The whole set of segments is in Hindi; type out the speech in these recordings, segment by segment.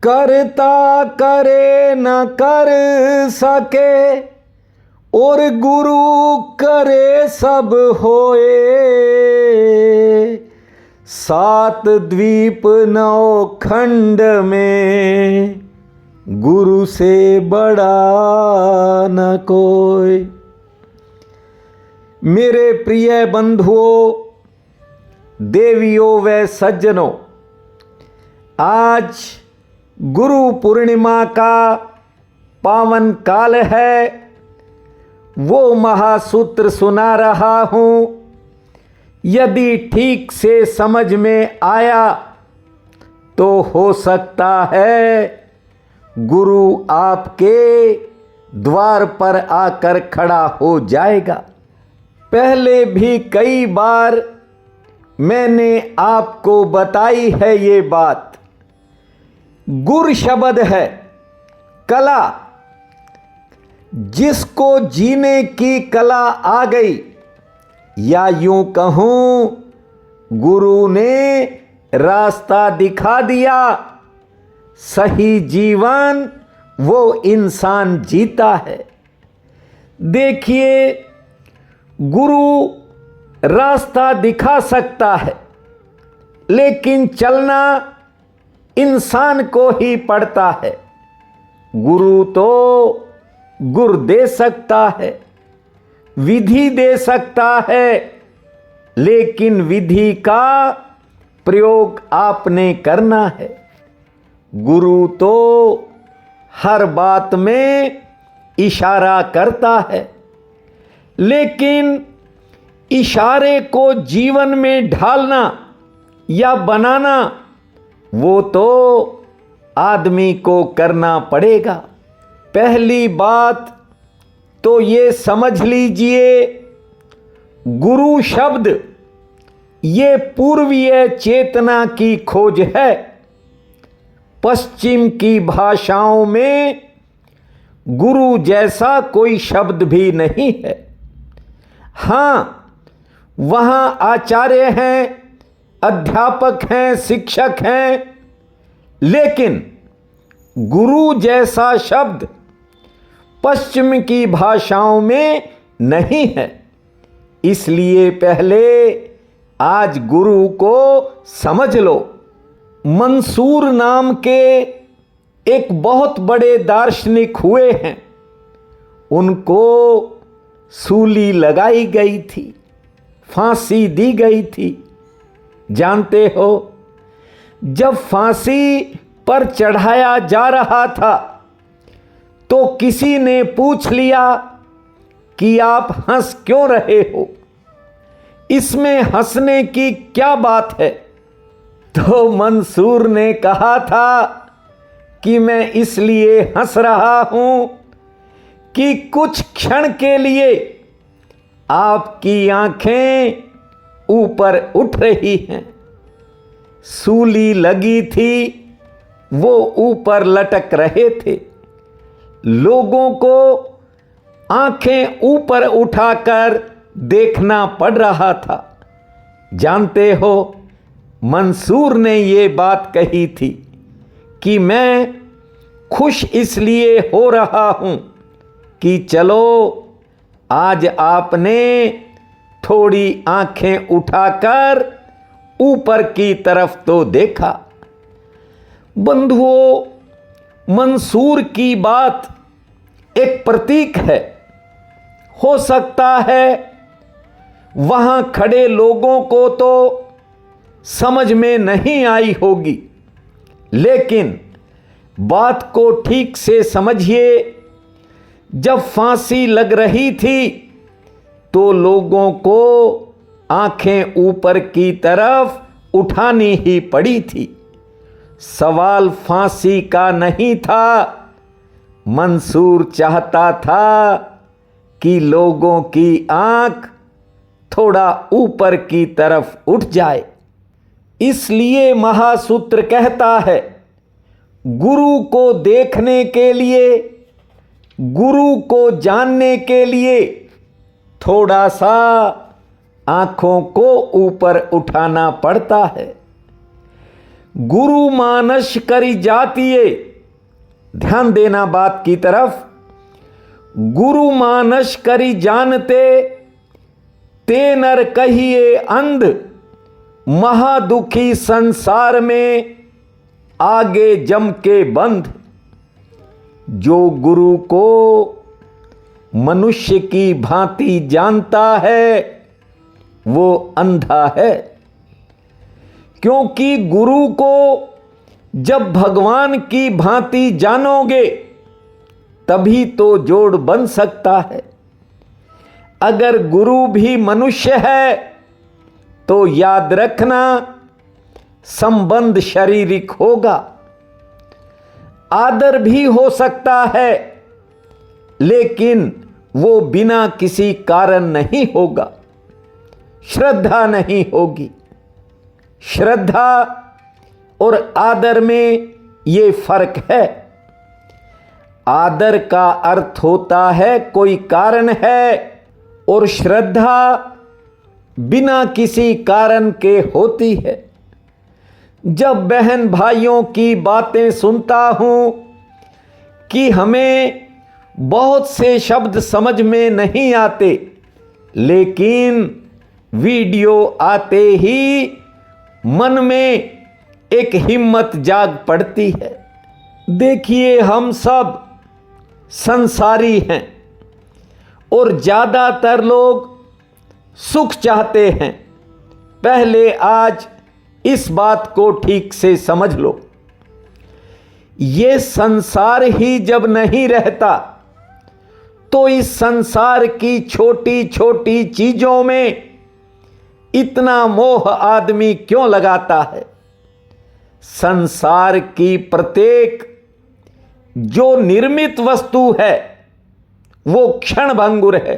करता करे न कर सके, और गुरु करे सब होए। सात द्वीप नौ खंड में गुरु से बड़ा न कोई। मेरे प्रिय बंधुओं, देवियों व सज्जनों, आज गुरु पूर्णिमा का पावन काल है। वो महासूत्र सुना रहा हूं। यदि ठीक से समझ में आया तो हो सकता है गुरु आपके द्वार पर आकर खड़ा हो जाएगा। पहले भी कई बार मैंने आपको बताई है ये बात। गुर शब्द है कला। जिसको जीने की कला आ गई, या यूं कहूं गुरु ने रास्ता दिखा दिया, सही जीवन वो इंसान जीता है। देखिए, गुरु रास्ता दिखा सकता है, लेकिन चलना इंसान को ही पड़ता है। गुरु तो गुर दे सकता है, विधि दे सकता है, लेकिन विधि का प्रयोग आपने करना है। गुरु तो हर बात में इशारा करता है, लेकिन इशारे को जीवन में ढालना या बनाना वो तो आदमी को करना पड़ेगा। पहली बात तो ये समझ लीजिए, गुरु शब्द ये पूर्वीय चेतना की खोज है। पश्चिम की भाषाओं में गुरु जैसा कोई शब्द भी नहीं है। हां, वहां आचार्य हैं, अध्यापक हैं, शिक्षक हैं, लेकिन गुरु जैसा शब्द पश्चिम की भाषाओं में नहीं है। इसलिए पहले आज गुरु को समझ लो। मंसूर नाम के एक बहुत बड़े दार्शनिक हुए हैं। उनको सूली लगाई गई थी, फांसी दी गई थी। जानते हो, जब फांसी पर चढ़ाया जा रहा था तो किसी ने पूछ लिया कि आप हंस क्यों रहे हो, इसमें हंसने की क्या बात है। तो मंसूर ने कहा था कि मैं इसलिए हंस रहा हूं कि कुछ क्षण के लिए आपकी आंखें ऊपर उठ रही हैं। सूली लगी थी, वो ऊपर लटक रहे थे। लोगों को आंखें ऊपर उठाकर देखना पड़ रहा था। जानते हो, मंसूर ने ये बात कही थी कि मैं खुश इसलिए हो रहा हूं कि चलो आज आपने थोड़ी आंखें उठाकर ऊपर की तरफ तो देखा। बंधुओं, मंसूर की बात एक प्रतीक है। हो सकता है वहां खड़े लोगों को तो समझ में नहीं आई होगी, लेकिन बात को ठीक से समझिए। जब फांसी लग रही थी तो लोगों को आंखें ऊपर की तरफ उठानी ही पड़ी थी। सवाल फांसी का नहीं था। मंसूर चाहता था कि लोगों की आंख थोड़ा ऊपर की तरफ उठ जाए। इसलिए महासूत्र कहता है, गुरु को देखने के लिए, गुरु को जानने के लिए थोड़ा सा आंखों को ऊपर उठाना पड़ता है। गुरु मानस करी जातिए, ध्यान देना बात की तरफ। गुरु मानस करी जानते, ते नर कहिए अंध, महादुखी संसार में आगे जम के बंध। जो गुरु को मनुष्य की भांति जानता है वो अंधा है, क्योंकि गुरु को जब भगवान की भांति जानोगे तभी तो जोड़ बन सकता है। अगर गुरु भी मनुष्य है तो याद रखना संबंध शारीरिक होगा। आदर भी हो सकता है लेकिन वो बिना किसी कारण नहीं होगा। श्रद्धा नहीं होगी। श्रद्धा और आदर में ये फर्क है। आदर का अर्थ होता है कोई कारण है, और श्रद्धा बिना किसी कारण के होती है। जब बहन भाइयों की बातें सुनता हूं कि हमें बहुत से शब्द समझ में नहीं आते, लेकिन वीडियो आते ही मन में एक हिम्मत जाग पड़ती है। देखिए, हम सब संसारी हैं और ज़्यादातर लोग सुख चाहते हैं। पहले आज इस बात को ठीक से समझ लो। ये संसार ही जब नहीं रहता तो इस संसार की छोटी छोटी चीजों में इतना मोह आदमी क्यों लगाता है? संसार की प्रत्येक जो निर्मित वस्तु है वो क्षणभंगुर है,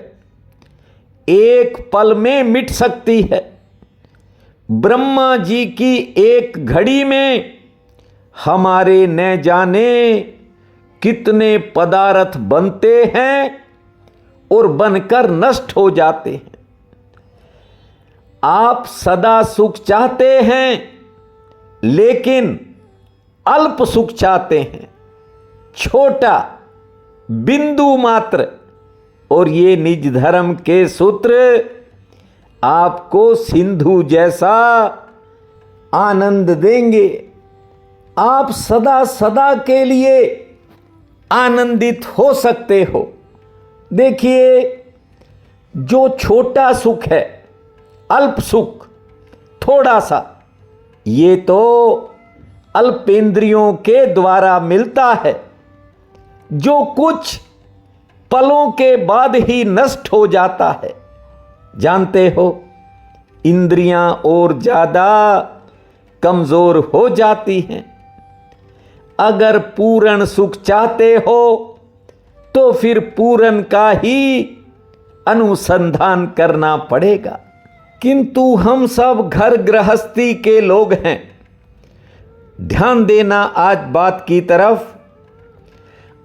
एक पल में मिट सकती है। ब्रह्मा जी की एक घड़ी में हमारे न जाने कितने पदार्थ बनते हैं और बनकर नष्ट हो जाते हैं। आप सदा सुख चाहते हैं लेकिन अल्प सुख चाहते हैं, छोटा, बिंदु मात्र। और ये निज धर्म के सूत्र आपको सिंधु जैसा आनंद देंगे। आप सदा सदा के लिए आनंदित हो सकते हो। देखिए, जो छोटा सुख है, अल्प सुख, थोड़ा सा, ये तो अल्पेंद्रियों के द्वारा मिलता है, जो कुछ पलों के बाद ही नष्ट हो जाता है। जानते हो, इंद्रियां और ज्यादा कमजोर हो जाती हैं। अगर पूर्ण सुख चाहते हो तो फिर पूर्ण का ही अनुसंधान करना पड़ेगा। किंतु हम सब घर गृहस्थी के लोग हैं। ध्यान देना आज बात की तरफ।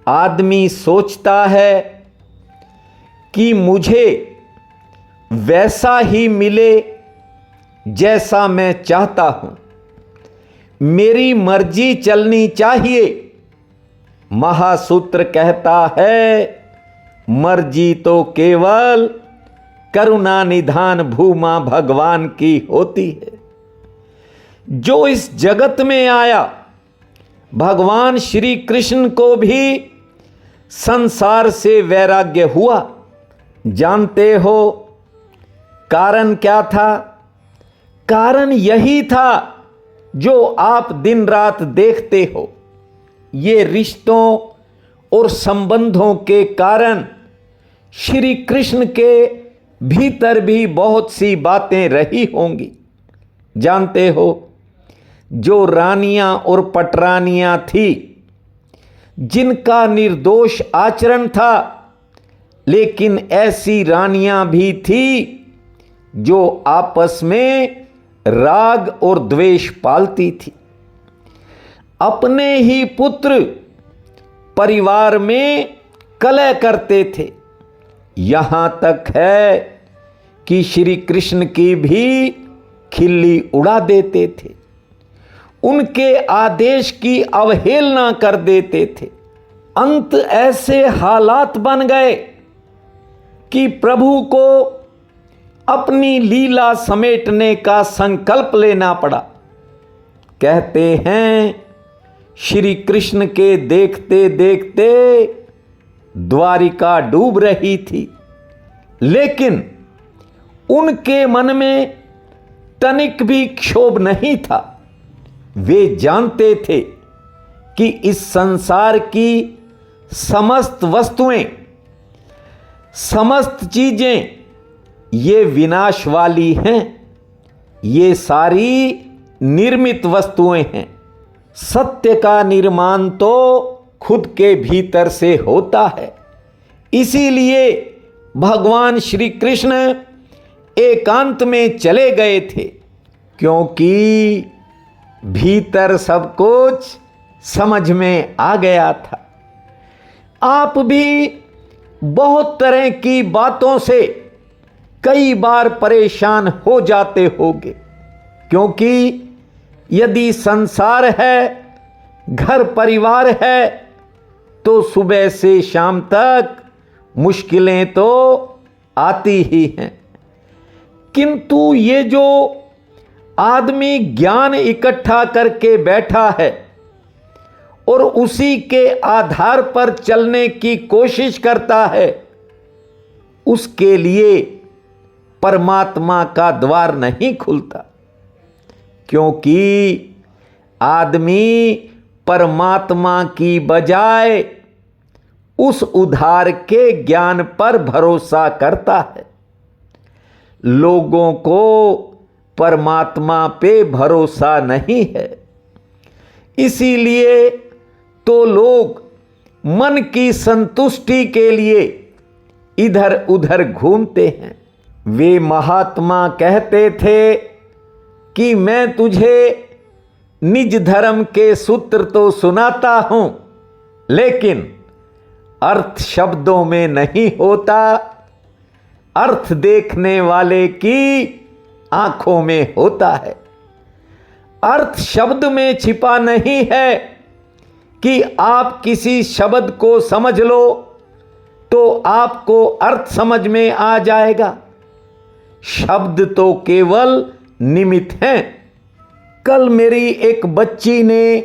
आदमी सोचता है कि मुझे वैसा ही मिले जैसा मैं चाहता हूं, मेरी मर्जी चलनी चाहिए। महासूत्र कहता है, मर्जी तो केवल करुणा निधान भूमा भगवान की होती है। जो इस जगत में आया, भगवान श्री कृष्ण को भी संसार से वैराग्य हुआ। जानते हो कारण क्या था? कारण यही था जो आप दिन रात देखते हो। ये रिश्तों और संबंधों के कारण श्री कृष्ण के भीतर भी बहुत सी बातें रही होंगी। जानते हो, जो रानियां और पटरानियां थी, जिनका निर्दोष आचरण था, लेकिन ऐसी रानियां भी थी जो आपस में राग और द्वेष पालती थी। अपने ही पुत्र परिवार में कलह करते थे। यहां तक है कि श्री कृष्ण की भी खिल्ली उड़ा देते थे। उनके आदेश की अवहेलना कर देते थे। अंत ऐसे हालात बन गए कि प्रभु को अपनी लीला समेटने का संकल्प लेना पड़ा। कहते हैं श्री कृष्ण के देखते देखते द्वारिका डूब रही थी, लेकिन उनके मन में तनिक भी क्षोभ नहीं था। वे जानते थे कि इस संसार की समस्त वस्तुएं, समस्त चीजें ये विनाश वाली हैं। ये सारी निर्मित वस्तुएं हैं। सत्य का निर्माण तो खुद के भीतर से होता है। इसीलिए भगवान श्री कृष्ण एकांत में चले गए थे, क्योंकि भीतर सब कुछ समझ में आ गया था। आप भी बहुत तरह की बातों से कई बार परेशान हो जाते होंगे, क्योंकि यदि संसार है, घर परिवार है, तो सुबह से शाम तक मुश्किलें तो आती ही हैं। किंतु ये जो आदमी ज्ञान इकट्ठा करके बैठा है और उसी के आधार पर चलने की कोशिश करता है, उसके लिए परमात्मा का द्वार नहीं खुलता, क्योंकि आदमी परमात्मा की बजाय उस उधार के ज्ञान पर भरोसा करता है। लोगों को परमात्मा पे भरोसा नहीं है, इसीलिए तो लोग मन की संतुष्टि के लिए इधर उधर घूमते हैं। वे महात्मा कहते थे कि मैं तुझे निज धर्म के सूत्र तो सुनाता हूं, लेकिन अर्थ शब्दों में नहीं होता, अर्थ देखने वाले की आंखों में होता है। अर्थ शब्द में छिपा नहीं है कि आप किसी शब्द को समझ लो तो आपको अर्थ समझ में आ जाएगा। शब्द तो केवल निमित्त हैं। कल मेरी एक बच्ची ने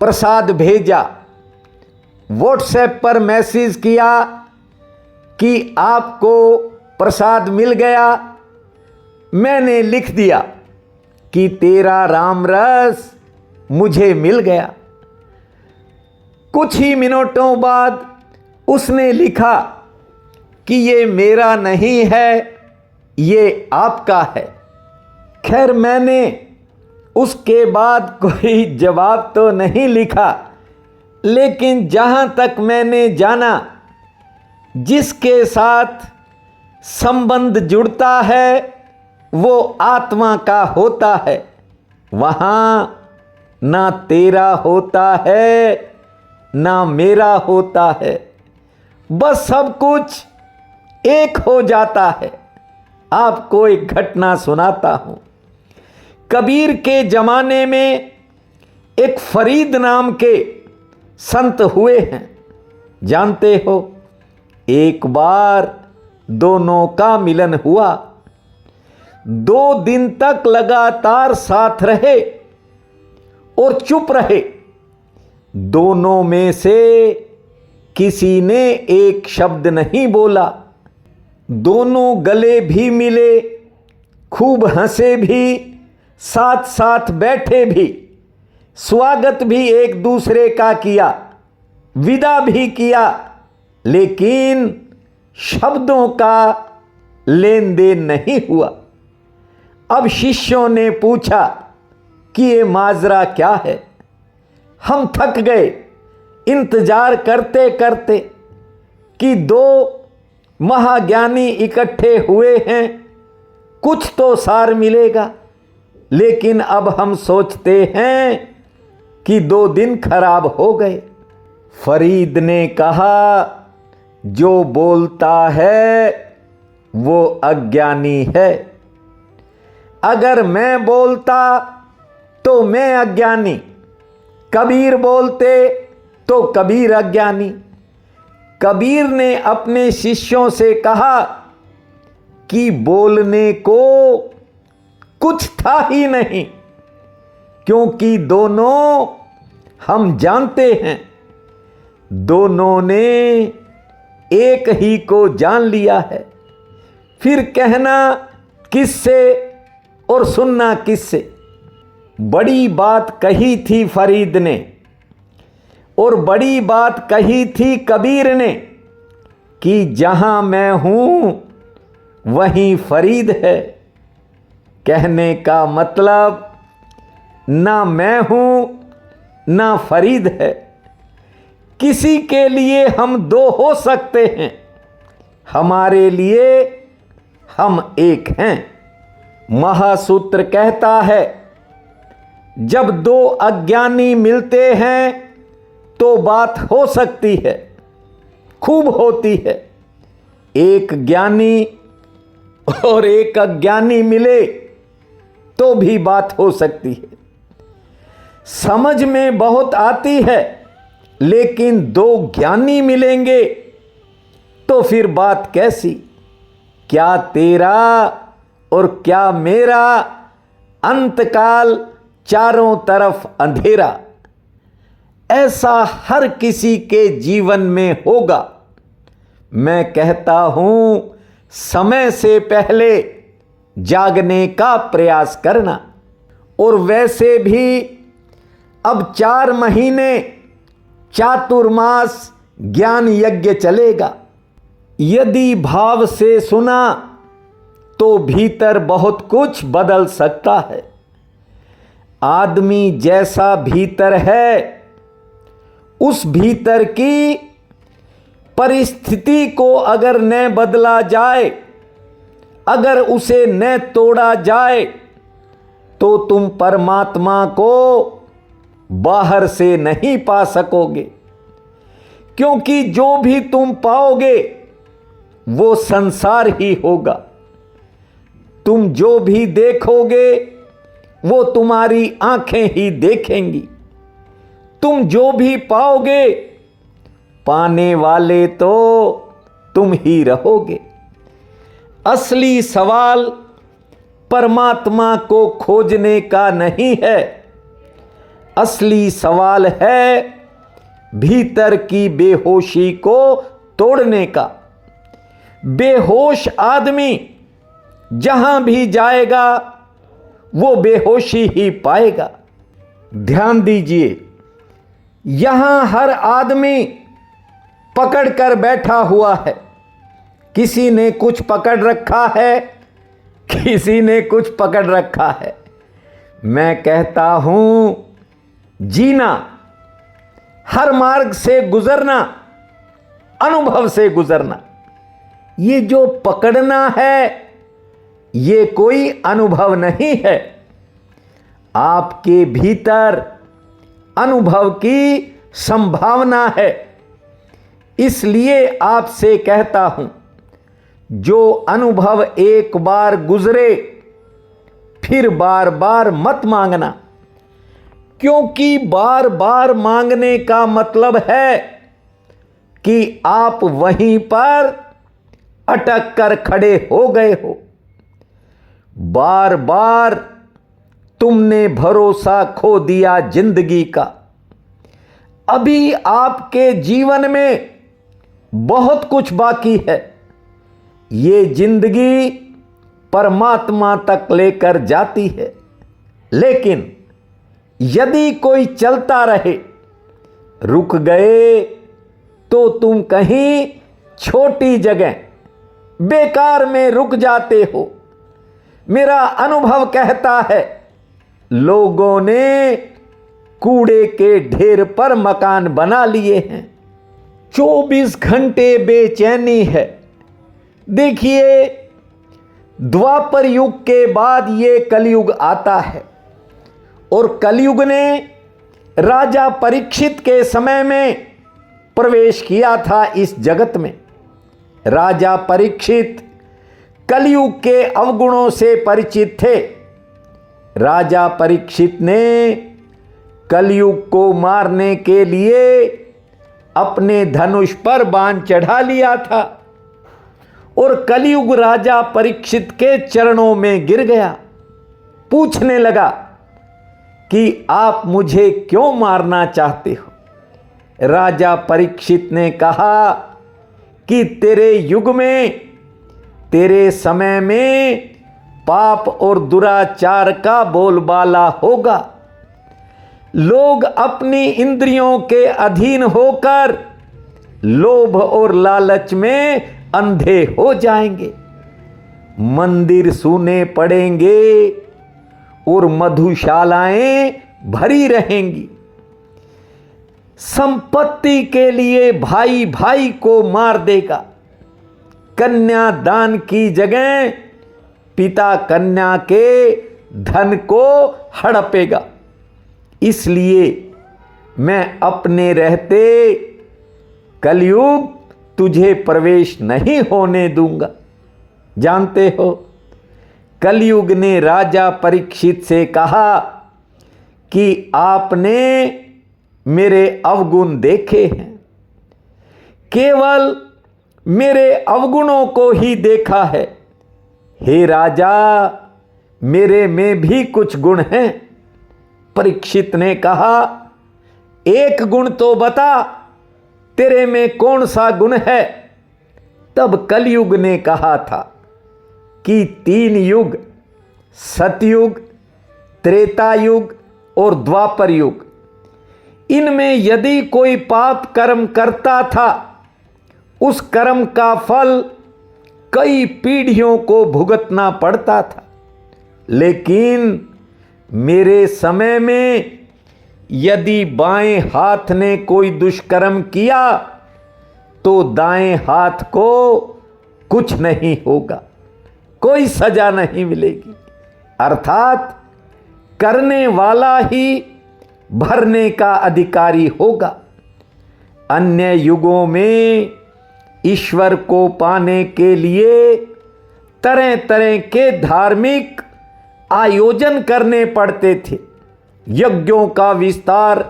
प्रसाद भेजा, व्हाट्सएप पर मैसेज किया कि आपको प्रसाद मिल गया। मैंने लिख दिया कि तेरा राम रस मुझे मिल गया। कुछ ही मिनटों बाद उसने लिखा कि ये मेरा नहीं है, ये आपका है। खैर, मैंने उसके बाद कोई जवाब तो नहीं लिखा, लेकिन जहां तक मैंने जाना, जिसके साथ संबंध जुड़ता है वो आत्मा का होता है। वहां ना तेरा होता है ना मेरा होता है, बस सब कुछ एक हो जाता है। आपको एक घटना सुनाता हूं। कबीर के जमाने में एक फरीद नाम के संत हुए हैं, जानते हो। एक बार दोनों का मिलन हुआ। 2 दिन तक लगातार साथ रहे और चुप रहे। दोनों में से किसी ने एक शब्द नहीं बोला। दोनों गले भी मिले, खूब हंसे भी, साथ साथ बैठे भी, स्वागत भी एक दूसरे का किया, विदा भी किया, लेकिन शब्दों का लेन देन नहीं हुआ। अब शिष्यों ने पूछा कि ये माजरा क्या है। हम थक गए इंतजार करते करते कि 2 महाज्ञानी इकट्ठे हुए हैं, कुछ तो सार मिलेगा। लेकिन अब हम सोचते हैं कि 2 दिन खराब हो गए। फरीद ने कहा, जो बोलता है वो अज्ञानी है। अगर मैं बोलता तो मैं अज्ञानी, कबीर बोलते तो कबीर अज्ञानी। कबीर ने अपने शिष्यों से कहा कि बोलने को कुछ था ही नहीं, क्योंकि दोनों हम जानते हैं, दोनों ने एक ही को जान लिया है। फिर कहना किससे और सुनना किससे। बड़ी बात कही थी फरीद ने और बड़ी बात कही थी कबीर ने कि जहां मैं हूं वहीं फरीद है। कहने का मतलब ना मैं हूं ना फरीद है। किसी के लिए हम दो हो सकते हैं, हमारे लिए हम एक हैं। महासूत्र कहता है जब दो अज्ञानी मिलते हैं तो बात हो सकती है, खूब होती है। एक ज्ञानी और एक अज्ञानी मिले तो भी बात हो सकती है। समझ में बहुत आती है, लेकिन दो ज्ञानी मिलेंगे तो फिर बात कैसी। क्या तेरा और क्या मेरा, अंतकाल चारों तरफ अंधेरा। ऐसा हर किसी के जीवन में होगा। मैं कहता हूं समय से पहले जागने का प्रयास करना। और वैसे भी अब 4 महीने चातुर्मास ज्ञान यज्ञ चलेगा। यदि भाव से सुना तो भीतर बहुत कुछ बदल सकता है। आदमी जैसा भीतर है, उस भीतर की परिस्थिति को अगर न बदला जाए, अगर उसे न तोड़ा जाए, तो तुम परमात्मा को बाहर से नहीं पा सकोगे। क्योंकि जो भी तुम पाओगे वो संसार ही होगा। तुम जो भी देखोगे वो तुम्हारी आंखें ही देखेंगी। तुम जो भी पाओगे, पाने वाले तो तुम ही रहोगे। असली सवाल परमात्मा को खोजने का नहीं है, असली सवाल है भीतर की बेहोशी को तोड़ने का। बेहोश आदमी जहां भी जाएगा वो बेहोशी ही पाएगा। ध्यान दीजिए, यहां हर आदमी पकड़ कर बैठा हुआ है। किसी ने कुछ पकड़ रखा है, किसी ने कुछ पकड़ रखा है। मैं कहता हूं जीना, हर मार्ग से गुजरना, अनुभव से गुजरना। ये जो पकड़ना है ये कोई अनुभव नहीं है। आपके भीतर अनुभव की संभावना है। इसलिए आपसे कहता हूं, जो अनुभव एक बार गुजरे फिर बार बार मत मांगना। क्योंकि बार बार मांगने का मतलब है कि आप वहीं पर अटक कर खड़े हो गए हो। बार बार तुमने भरोसा खो दिया जिंदगी का। अभी आपके जीवन में बहुत कुछ बाकी है। ये जिंदगी परमात्मा तक लेकर जाती है। लेकिन यदि कोई चलता रहे, रुक गए तो तुम कहीं छोटी जगह बेकार में रुक जाते हो। मेरा अनुभव कहता है लोगों ने कूड़े के ढेर पर मकान बना लिए हैं। 24 घंटे बेचैनी है। देखिए, द्वापर युग के बाद ये कलयुग आता है और कलयुग ने राजा परीक्षित के समय में प्रवेश किया था इस जगत में। राजा परीक्षित कलयुग के अवगुणों से परिचित थे। राजा परीक्षित ने कलयुग को मारने के लिए अपने धनुष पर बाण चढ़ा लिया था और कलयुग राजा परीक्षित के चरणों में गिर गया। पूछने लगा कि आप मुझे क्यों मारना चाहते हो। राजा परीक्षित ने कहा कि तेरे युग में, तेरे समय में पाप और दुराचार का बोलबाला होगा। लोग अपनी इंद्रियों के अधीन होकर लोभ और लालच में अंधे हो जाएंगे। मंदिर सूने पड़ेंगे और मधुशालाएं भरी रहेंगी। संपत्ति के लिए भाई भाई को मार देगा। कन्या दान की जगह पिता कन्या के धन को हड़पेगा। इसलिए मैं अपने रहते कलयुग तुझे प्रवेश नहीं होने दूंगा। जानते हो, कलयुग ने राजा परीक्षित से कहा कि आपने मेरे अवगुण देखे हैं, केवल मेरे अवगुणों को ही देखा है। हे राजा, मेरे में भी कुछ गुण हैं। परीक्षित ने कहा, एक गुण तो बता, तेरे में कौन सा गुण है। तब कलयुग ने कहा था कि 3 युग, सतयुग, त्रेता युग और द्वापर युग, इनमें यदि कोई पाप कर्म करता था, उस कर्म का फल कई पीढ़ियों को भुगतना पड़ता था। लेकिन मेरे समय में यदि बाएं हाथ ने कोई दुष्कर्म किया तो दाएं हाथ को कुछ नहीं होगा, कोई सजा नहीं मिलेगी। अर्थात करने वाला ही भरने का अधिकारी होगा। अन्य युगों में ईश्वर को पाने के लिए तरह तरह के धार्मिक आयोजन करने पड़ते थे। यज्ञों का विस्तार,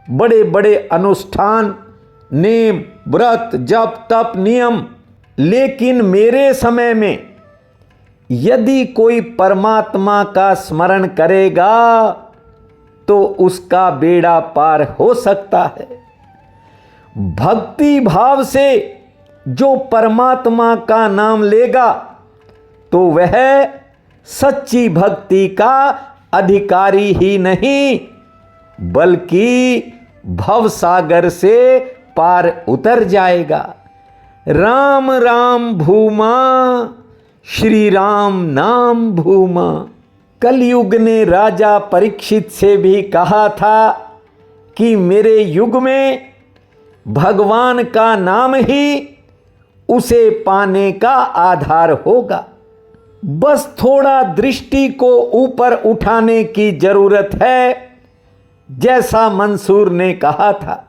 बड़े बड़े अनुष्ठान, नेम, व्रत, जप, तप, नियम। लेकिन मेरे समय में यदि कोई परमात्मा का स्मरण करेगा तो उसका बेड़ा पार हो सकता है। भक्ति भाव से जो परमात्मा का नाम लेगा तो वह सच्ची भक्ति का अधिकारी ही नहीं, बल्कि भवसागर से पार उतर जाएगा। राम राम भूमा, श्री राम नाम भूमा। कलयुग ने राजा परीक्षित से भी कहा था कि मेरे युग में भगवान का नाम ही उसे पाने का आधार होगा। बस थोड़ा दृष्टि को ऊपर उठाने की जरूरत है। जैसा मंसूर ने कहा था,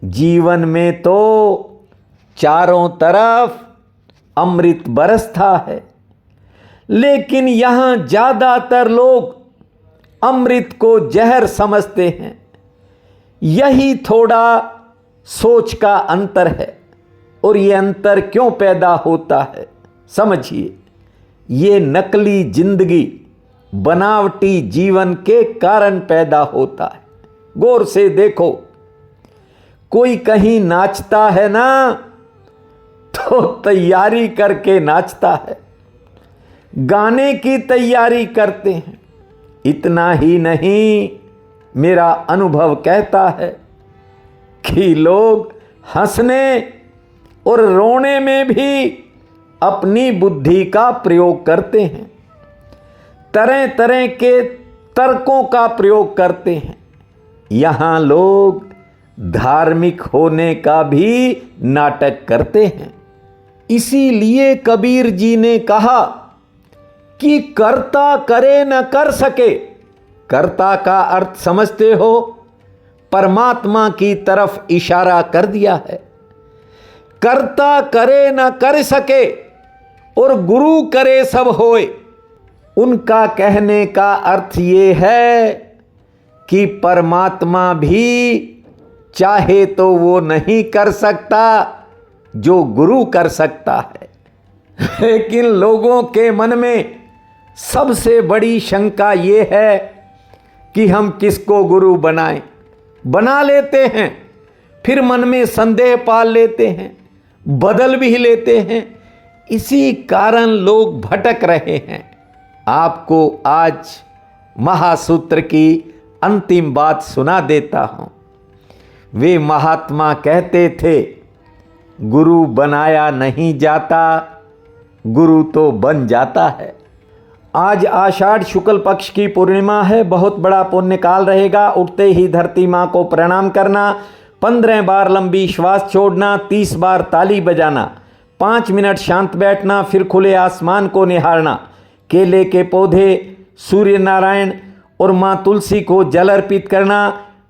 जीवन में तो चारों तरफ अमृत बरसता है, लेकिन यहां ज्यादातर लोग अमृत को जहर समझते हैं। यही थोड़ा सोच का अंतर है। और ये अंतर क्यों पैदा होता है समझिए। ये नकली जिंदगी, बनावटी जीवन के कारण पैदा होता है। गौर से देखो, कोई कहीं नाचता है ना तो तैयारी करके नाचता है, गाने की तैयारी करते हैं। इतना ही नहीं, मेरा अनुभव कहता है कि लोग हंसने और रोने में भी अपनी बुद्धि का प्रयोग करते हैं, तरह तरह के तर्कों का प्रयोग करते हैं। यहां लोग धार्मिक होने का भी नाटक करते हैं। इसीलिए कबीर जी ने कहा कि कर्ता करे न कर सके। कर्ता का अर्थ समझते हो? परमात्मा की तरफ इशारा कर दिया है। कर्ता करे न कर सके और गुरु करे सब होए। उनका कहने का अर्थ ये है कि परमात्मा भी चाहे तो वो नहीं कर सकता जो गुरु कर सकता है। लेकिन लोगों के मन में सबसे बड़ी शंका ये है कि हम किसको गुरु बनाएं। बना लेते हैं, फिर मन में संदेह पाल लेते हैं, बदल भी लेते हैं। इसी कारण लोग भटक रहे हैं। आपको आज महासूत्र की अंतिम बात सुना देता हूं। वे महात्मा कहते थे, गुरु बनाया नहीं जाता, गुरु तो बन जाता है। आज आषाढ़ शुक्ल पक्ष की पूर्णिमा है। बहुत बड़ा पुण्य काल रहेगा। उठते ही धरती माँ को प्रणाम करना, 15 बार लंबी श्वास छोड़ना, 30 बार ताली बजाना, 5 मिनट शांत बैठना, फिर खुले आसमान को निहारना, केले के पौधे, सूर्य नारायण और माँ तुलसी को जल अर्पित करना,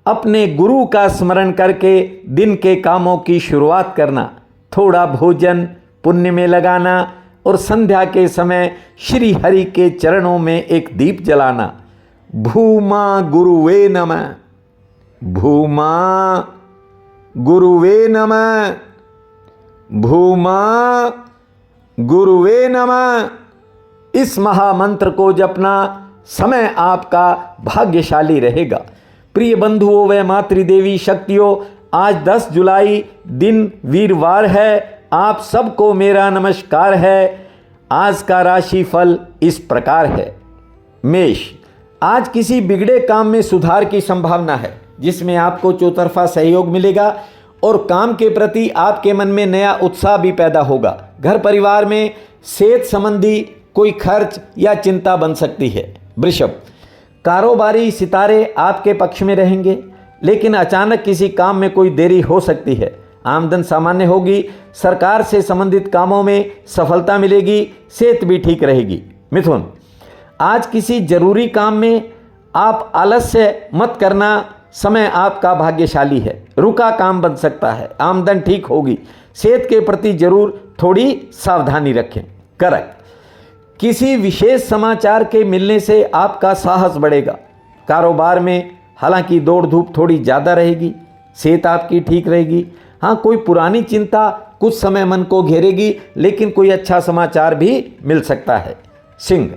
अपने गुरु का स्मरण करके दिन के कामों की शुरुआत करना, थोड़ा भोजन पुण्य में लगाना और संध्या के समय श्री हरि के चरणों में एक दीप जलाना। भूमा गुरुवे नमः, भूमा गुरुवे नमः, भूमा गुरुवे नमः। इस महामंत्र को जपना, समय आपका भाग्यशाली रहेगा। प्रिय बंधुओं व मातृदेवी शक्तियों, आज 10 जुलाई दिन वीरवार है। आप सबको मेरा नमस्कार है। आज का राशि फल इस प्रकार है। मेष, आज किसी बिगड़े काम में सुधार की संभावना है, जिसमें आपको चौतरफा सहयोग मिलेगा और काम के प्रति आपके मन में नया उत्साह भी पैदा होगा। घर परिवार में सेहत संबंधी कोई खर्च या चिंता बन सकती है। वृषभ, कारोबारी सितारे आपके पक्ष में रहेंगे, लेकिन अचानक किसी काम में कोई देरी हो सकती है। आमदन सामान्य होगी। सरकार से संबंधित कामों में सफलता मिलेगी। सेहत भी ठीक रहेगी। मिथुन, आज किसी जरूरी काम में आप आलस्य मत करना। समय आपका भाग्यशाली है। रुका काम बन सकता है। आमदन ठीक होगी। सेहत के प्रति जरूर थोड़ी सावधानी रखें। कर्क, किसी विशेष समाचार के मिलने से आपका साहस बढ़ेगा। कारोबार में हालांकि दौड़ धूप थोड़ी ज़्यादा रहेगी। सेहत आपकी ठीक रहेगी। हाँ, कोई पुरानी चिंता कुछ समय मन को घेरेगी, लेकिन कोई अच्छा समाचार भी मिल सकता है। सिंह,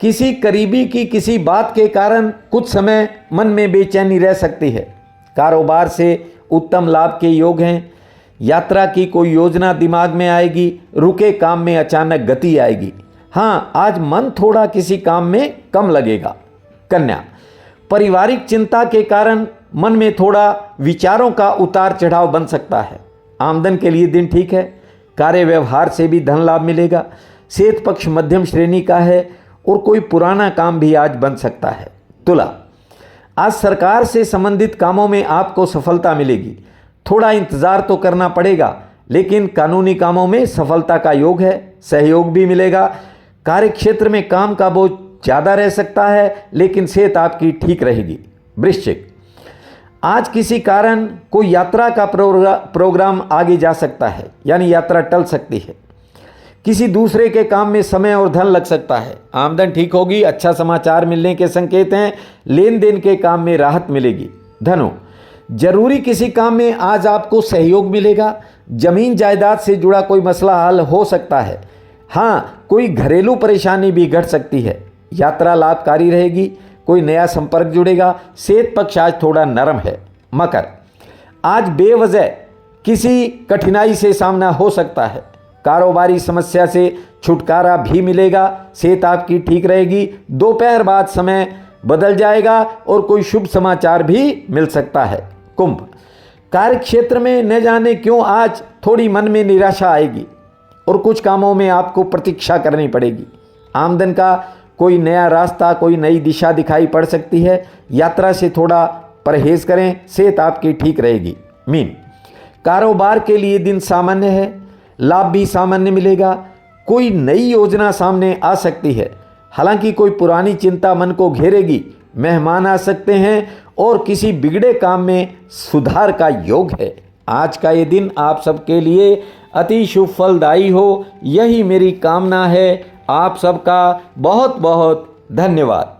किसी करीबी की किसी बात के कारण कुछ समय मन में बेचैनी रह सकती है। कारोबार से उत्तम लाभ के योग हैं। यात्रा की कोई योजना दिमाग में आएगी। रुके काम में अचानक गति आएगी। हाँ, आज मन थोड़ा किसी काम में कम लगेगा। कन्या, पारिवारिक चिंता के कारण मन में थोड़ा विचारों का उतार चढ़ाव बन सकता है। आमदन के लिए दिन ठीक है। कार्य व्यवहार से भी धन लाभ मिलेगा। सेहत पक्ष मध्यम श्रेणी का है और कोई पुराना काम भी आज बन सकता है। तुला, आज सरकार से संबंधित कामों में आपको सफलता मिलेगी। थोड़ा इंतजार तो करना पड़ेगा, लेकिन कानूनी कामों में सफलता का योग है। सहयोग भी मिलेगा। कार्य क्षेत्र में काम का बोझ ज़्यादा रह सकता है, लेकिन सेहत आपकी ठीक रहेगी। वृश्चिक, आज किसी कारण कोई यात्रा का प्रोग्राम आगे जा सकता है, यानी यात्रा टल सकती है। किसी दूसरे के काम में समय और धन लग सकता है। आमदन ठीक होगी। अच्छा समाचार मिलने के संकेत हैं। लेन देन के काम में राहत मिलेगी। धनु, जरूरी किसी काम में आज आपको सहयोग मिलेगा। जमीन जायदाद से जुड़ा कोई मसला हल हो सकता है। हाँ, कोई घरेलू परेशानी भी घट सकती है। यात्रा लाभकारी रहेगी। कोई नया संपर्क जुड़ेगा। सेहत पक्ष आज थोड़ा नरम है। मकर, आज बेवजह किसी कठिनाई से सामना हो सकता है। कारोबारी समस्या से छुटकारा भी मिलेगा। सेहत आपकी ठीक रहेगी। दोपहर बाद समय बदल जाएगा और कोई शुभ समाचार भी मिल सकता है। कुंभ, कार्य क्षेत्र में न जाने क्यों आज थोड़ी मन में निराशा आएगी और कुछ कामों में आपको प्रतीक्षा करनी पड़ेगी। आमदन का कोई नया रास्ता, कोई नई दिशा दिखाई पड़ सकती है। यात्रा से थोड़ा परहेज करें। सेहत आपकी ठीक रहेगी। मीन, कारोबार के लिए दिन सामान्य है। लाभ भी सामान्य मिलेगा। कोई नई योजना सामने आ सकती है। हालांकि कोई पुरानी चिंता मन को घेरेगी। मेहमान आ सकते हैं और किसी बिगड़े काम में सुधार का योग है। आज का ये दिन आप सबके लिए अति शुभ फलदायी हो, यही मेरी कामना है। आप सबका बहुत बहुत धन्यवाद।